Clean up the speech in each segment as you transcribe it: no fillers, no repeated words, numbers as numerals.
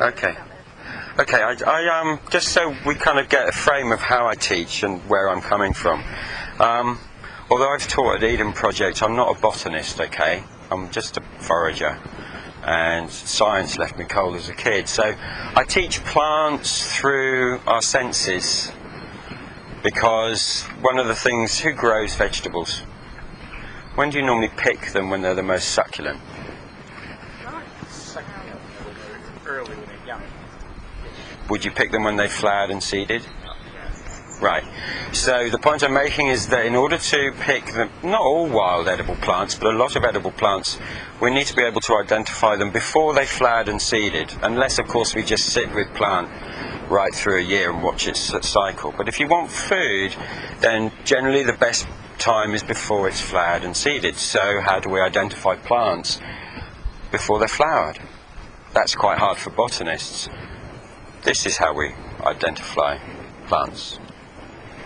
Okay. Okay, I just so we kind of get a frame of how I teach and where I'm coming from. Although I've taught at Eden Project, I'm not a botanist, okay? I'm just a forager. And science left me cold as a kid. So I teach plants through our senses, because one of the things, who grows vegetables? When do you normally pick them when they're the most succulent? Early when they're young. Would you pick them when they flowered and seeded? Right. So the point I'm making is that in order to pick them, not all wild edible plants, but a lot of edible plants, we need to be able to identify them before they flowered and seeded, unless of course we just sit with plant right through a year and watch its cycle. But if you want food, then generally the best time is before it's flowered and seeded. So how do we identify plants before they're flowered? That's quite hard for botanists. This is how we identify plants.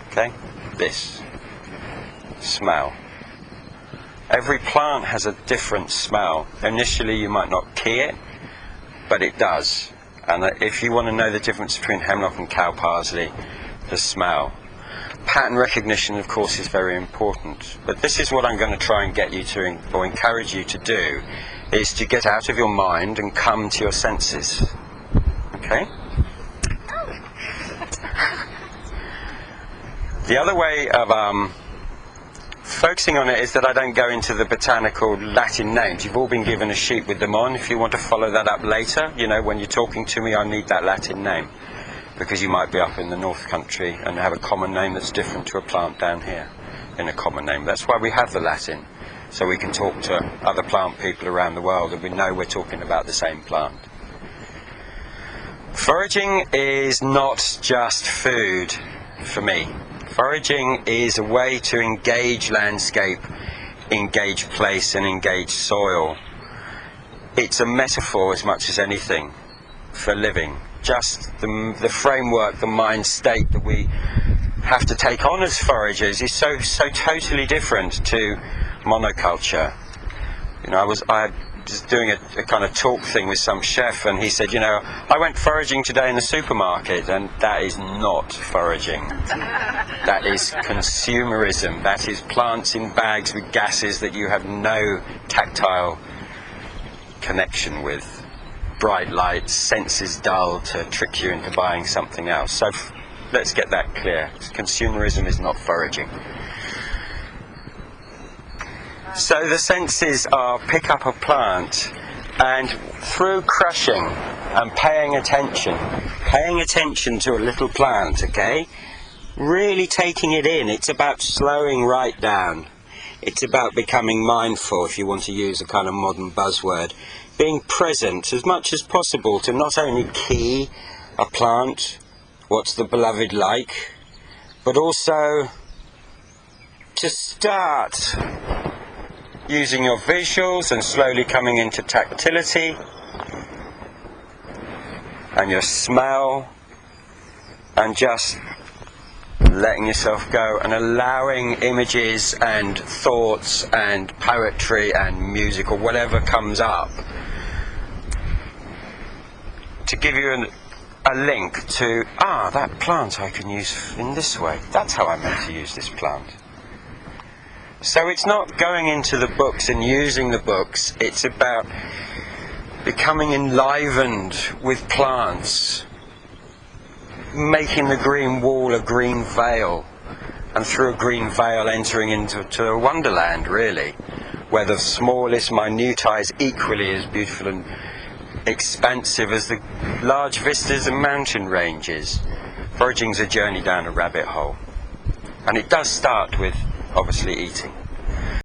Okay? This. Smell. Every plant has a different smell. Initially you might not key it, but it does. And if you want to know the difference between hemlock and cow parsley, the smell. Pattern recognition, of course, is very important. But this is what I'm going to try and get you to, or encourage you to do, is to get out of your mind and come to your senses. Okay? The other way of focusing on it is that I don't go into the botanical Latin names. You've all been given a sheet with them on. If you want to follow that up later, you know, when you're talking to me, I need that Latin name, because you might be up in the North Country and have a common name that's different to a plant down here in a common name. That's why we have the Latin, so we can talk to other plant people around the world and we know we're talking about the same plant. Foraging is not just food for me. Foraging is a way to engage landscape, engage place and engage soil. It's a metaphor as much as anything for living. Just the framework, the mind state that we have to take on as foragers is so totally different to monoculture. You know, I was doing a kind of talk thing with some chef, and he said, you know, I went foraging today in the supermarket, and that is not foraging. That is consumerism. That is plants in bags with gases that you have no tactile connection with. Bright lights, senses dull to trick you into buying something else. So let's get that clear. Consumerism is not foraging. So the senses are pick up a plant, and through crushing and paying attention to a little plant, okay? Really taking it in. It's about slowing right down. It's about becoming mindful, if you want to use a kind of modern buzzword. Being present as much as possible to not only key a plant, what's the beloved like, but also to start using your visuals and slowly coming into tactility and your smell, and just letting yourself go and allowing images and thoughts and poetry and music or whatever comes up to give you a link to, that plant I can use in this way. That's how I meant to use this plant. So it's not going into the books and using the books, it's about becoming enlivened with plants, making the green wall a green veil, and through a green veil entering into a wonderland, really, where the smallest minutiae is equally as beautiful and expansive as the large vistas and mountain ranges. Foraging's a journey down a rabbit hole, and it does start with obviously eating.